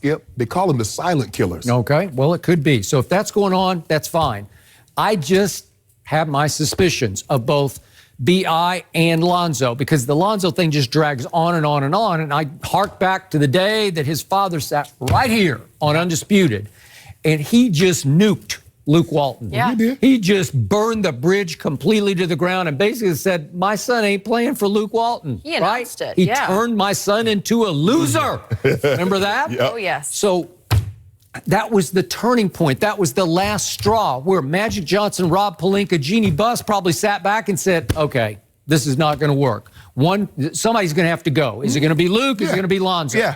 Yep, they call them the silent killers. Okay, well, it could be. So if that's going on, that's fine. I just have my suspicions of both B.I. and Lonzo, because the Lonzo thing just drags on and on and on. And I hark back to the day that his father sat right here on Undisputed, and he just nuked Luke Walton. Yeah. He just burned the bridge completely to the ground and basically said, my son ain't playing for Luke Walton. He announced it, He yeah. turned my son into a loser. Remember that? Yep. Oh, yes. So that was the turning point. That was the last straw where Magic Johnson, Rob Pelinka, Jeannie Buss probably sat back and said, okay, this is not going to work. Somebody's going to have to go. Is it going to be Luke? Is it going to be Lonzo? Yeah.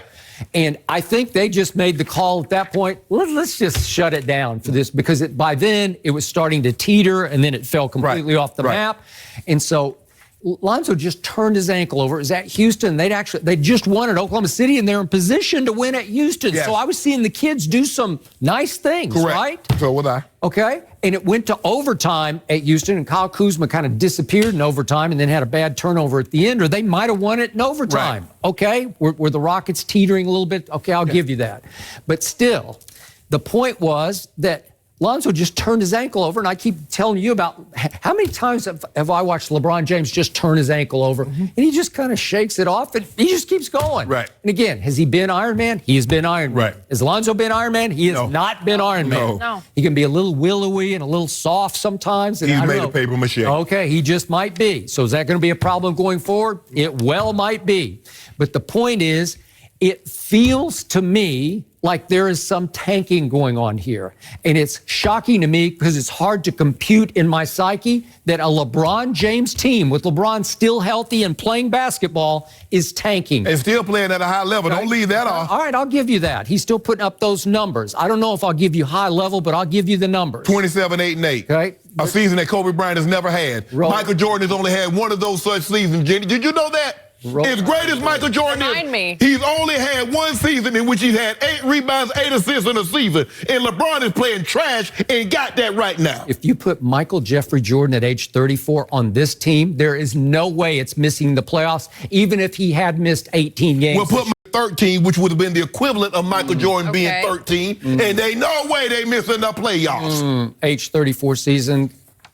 And I think they just made the call at that point, let's just shut it down for this, because by then it was starting to teeter and then it fell completely off the map. And so Lonzo just turned his ankle over. It was at Houston. They just won at Oklahoma City, and they're in position to win at Houston. Yes. So I was seeing the kids do some nice things, right? So was I. Okay. And it went to overtime at Houston, and Kyle Kuzma kind of disappeared in overtime and then had a bad turnover at the end, or they might have won it in overtime. Right. Okay. Were the Rockets teetering a little bit? Okay, I'll give you that. But still, the point was that Lonzo just turned his ankle over, and I keep telling you about how many times have I watched LeBron James just turn his ankle over, and he just kind of shakes it off, and he just keeps going. Right. And again, has he been Iron Man? He has been Iron Man. Right. Has Lonzo been Iron Man? He has not been Iron Man. No. He can be a little willowy and a little soft sometimes. And He's I don't made know. of paper mache. Okay, he just might be. So is that going to be a problem going forward? It well might be. But the point is, it feels to me like there is some tanking going on here. And it's shocking to me because it's hard to compute in my psyche that a LeBron James team with LeBron still healthy and playing basketball is tanking. And still playing at a high level. Don't leave that off. All right, I'll give you that. He's still putting up those numbers. I don't know if I'll give you high level, but I'll give you the numbers. 27, 8, and 8. Okay. A season that Kobe Bryant has never had. Michael Jordan has only had one of those such seasons, Jenny. Did you know that? As great as Michael Jordan is, he's only had one season in which he's had 8 rebounds, 8 assists in a season. And LeBron is playing trash and got that right now. If you put Michael Jeffrey Jordan at age 34 on this team, there is no way it's missing the playoffs, even if he had missed 18 games. We'll put him at 13, which would have been the equivalent of Michael Jordan being 13. And they no way they missing the playoffs. Age 34 season.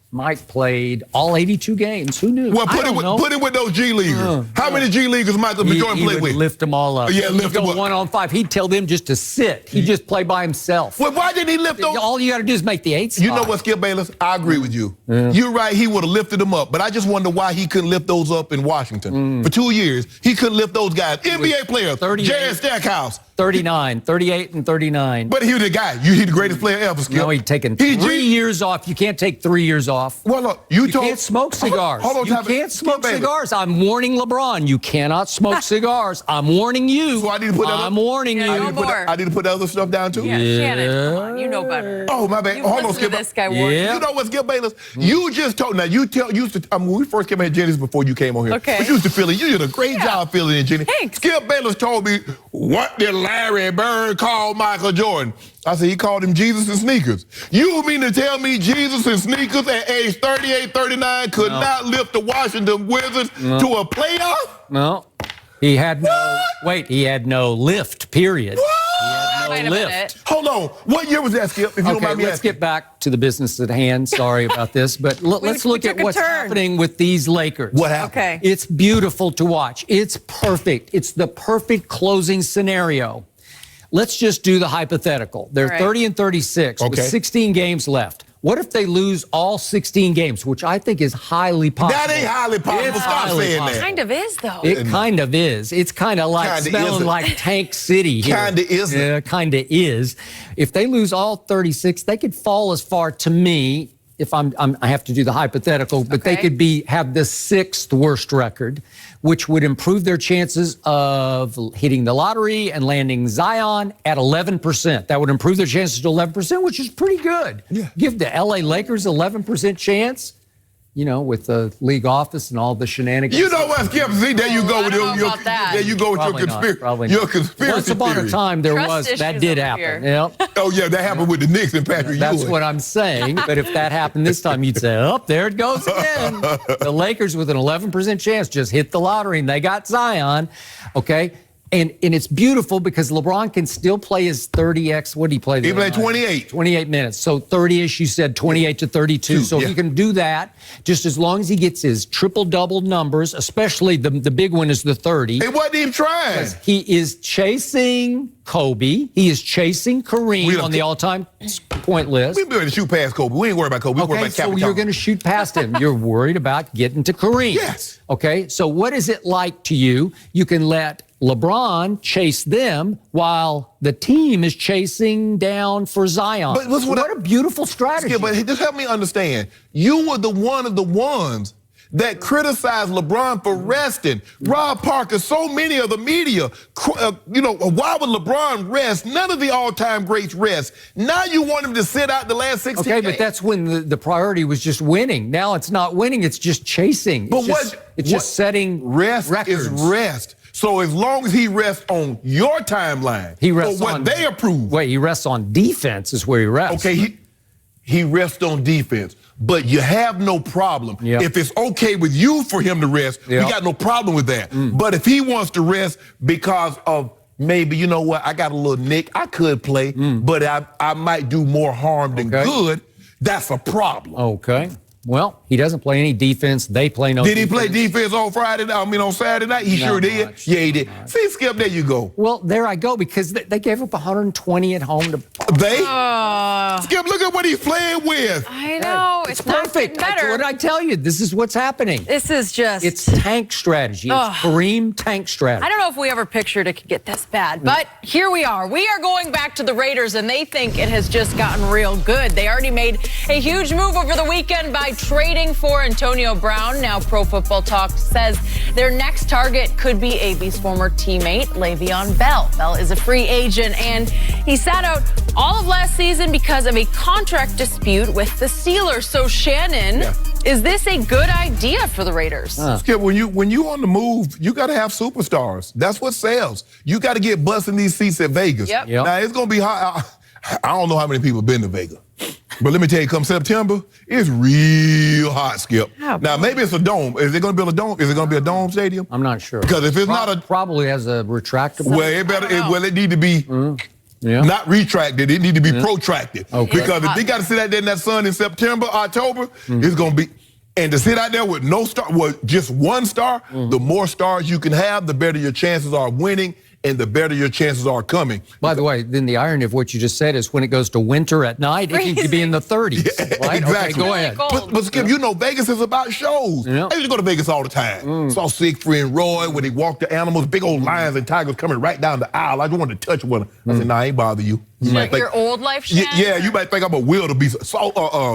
Mike played all 82 games. Who knew? Well, put him with those G Leaguers. How many G Leaguers Michael Jordan played with? He'd lift them all up. Yeah, lift them up. 1-on-5. He'd tell them just to sit. He'd just play by himself. Well, why didn't he lift those? All you got to do is make the 8 spot. You know what, Skip Bayless? I agree with you. You're right. He would have lifted them up. But I just wonder why he couldn't lift those up in Washington. For 2 years, he couldn't lift those guys. NBA players, Jared Stackhouse. 38 and 39. But he was the guy. He's the greatest player ever, Skip. No, he'd taken 3 years off. You can't take 3 years off. Well, look, you can't smoke cigars. Hold on, you can't smoke cigars. I'm warning LeBron. You cannot smoke cigars. I'm warning you. So I need to put I'm warning you. I need to put other stuff down too? Yeah, Shannon, come on. You know better. Oh, my bad. Hold on, Skip. This guy You know what, Skip Bayless? You just told, now when we first came in, Jenny's before you came on here. Okay. We used to fill in. You did a great job filling in, Jenny. Thanks. Skip Bayless told me, what did Larry Bird call Michael Jordan? I said, he called him Jesus and sneakers. You mean to tell me Jesus and sneakers at age 38, 39 could not lift the Washington Wizards to a playoff? No. He had he had no lift, period. What? He had no lift. Hold on. What year was that, Skip? If you don't mind me let's asking. get back to the business at hand. Sorry about this, but let's look at what's happening with these Lakers. What happened? Okay. It's beautiful to watch. It's perfect. It's the perfect closing scenario. Let's just do the hypothetical. They're 30 and 36 with 16 games left. What if they lose all 16 games, which I think is highly possible? That ain't highly possible. Stop saying that. It kind of is, though. It kind of is. It's kind of like smelling like Tank City here. Kind of isn't. Yeah, kind of is. If they lose all 36, they could fall as far, to me, if I have to do the hypothetical, but they could have the 6th worst record, which would improve their chances of hitting the lottery and landing Zion at 11%. That would improve their chances to 11%, which is pretty good. Yeah. Give the LA Lakers 11% chance. You know, with the league office and all the shenanigans. You know what, Skip? See, there you go with your conspiracy Once upon theory. a time, that did happen. Yep. Oh, yeah, that happened with the Knicks and Patrick That's Ewing. what I'm saying. But if that happened this time, you'd say, oh, there it goes again. The Lakers with an 11% chance just hit the lottery and they got Zion. Okay. And it's beautiful because LeBron can still play his 30x. What did he play? He played 28. 28 minutes. So 30-ish, you said 28 to 32. So he can do that just as long as he gets his triple-double numbers, especially the big one is the 30. He wasn't even trying. He is chasing Kobe. He is chasing Kareem on the all-time point list. We be ready to shoot past Kobe. We ain't worried about Kobe. We worried about Capitano. So you're going to shoot past him. You're worried about getting to Kareem. Yes. Okay, so what is it like to you? You can let LeBron chase them while the team is chasing down for Zion. But what a beautiful strategy. Yeah, but just help me understand. You were one of the ones that criticized LeBron for resting. Rob Parker, so many of the media, why would LeBron rest? None of the all-time greats rest. Now you want him to sit out the last 16 games. Okay, but that's when the priority was just winning. Now it's not winning, it's just chasing. It's just setting rest records. Is rest. So as long as he rests on your timeline, he rests what they approve. Wait, he rests on defense is where he rests. Okay, he rests on defense. But you have no problem. Yep. If it's okay with you for him to rest, we got no problem with that. But if he wants to rest because of maybe, you know what, I got a little nick, I could play, but I might do more harm than good, that's a problem. Okay. Well, he doesn't play any defense. They play no defense. Did he play defense on on Saturday night? He sure did. Yeah, he did. See, Skip, there you go. Well, there I go, because they gave up 120 at home to... Skip, look at what he's playing with. I know. It's perfect. Better. What did I tell you? This is what's happening. This is just... It's tank strategy. It's Kareem tank strategy. I don't know if we ever pictured it could get this bad, but here we are. We are going back to the Raiders, and they think it has just gotten real good. They already made a huge move over the weekend by trading for Antonio Brown. Now Pro Football Talk says their next target could be AB's former teammate, Le'Veon Bell. Bell is a free agent, and he sat out all of last season because of a contract dispute with the Steelers. So Shannon, is this a good idea for the Raiders? Skip, when you on the move, you got to have superstars. That's what sells. You got to get busting these seats at Vegas. Now, it's going to be hot. I don't know how many people have been to Vegas. But let me tell you, come September, it's real hot, Skip. Now, maybe it's a dome. Is it going to be a dome? Is it going to be a dome stadium? I'm not sure. Because if it's not a... Probably has a retractable... Well, it need to be not retracted. It need to be protracted. Okay. Because if they got to sit out there in that sun in September, October, it's going to be... And to sit out there with no star, just one star, the more stars you can have, the better your chances are of winning, and the better your chances are coming. By the way, then the irony of what you just said is when it goes to winter at night, it can be in the 30s. Right? Exactly. Okay, go ahead. But Skip, you know Vegas is about shows. I used to go to Vegas all the time. Saw Siegfried and Roy when they walked the animals, big old lions and tigers coming right down the aisle. I just wanted to touch one. I said, nah, I ain't bother you. Like your old life, Shannon? Yeah, you might think I'm a wildebeest.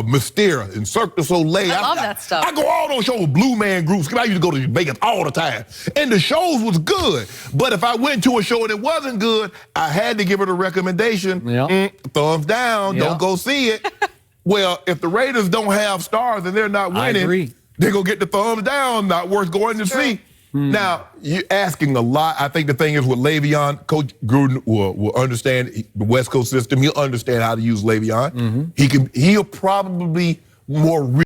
Mysteria and Cirque du Soleil. I love that stuff. I go all those shows with Blue Man groups. I used to go to Vegas all the time. And the shows was good. But if I went to a show and it wasn't good, I had to give it a recommendation. Thumbs down, don't go see it. Well, if the Raiders don't have stars and they're not winning, they're going to get the thumbs down, not worth going to see. Now, you're asking a lot. I think the thing is with Le'Veon, Coach Gruden will understand the West Coast system. He'll understand how to use Le'Veon. He'll probably more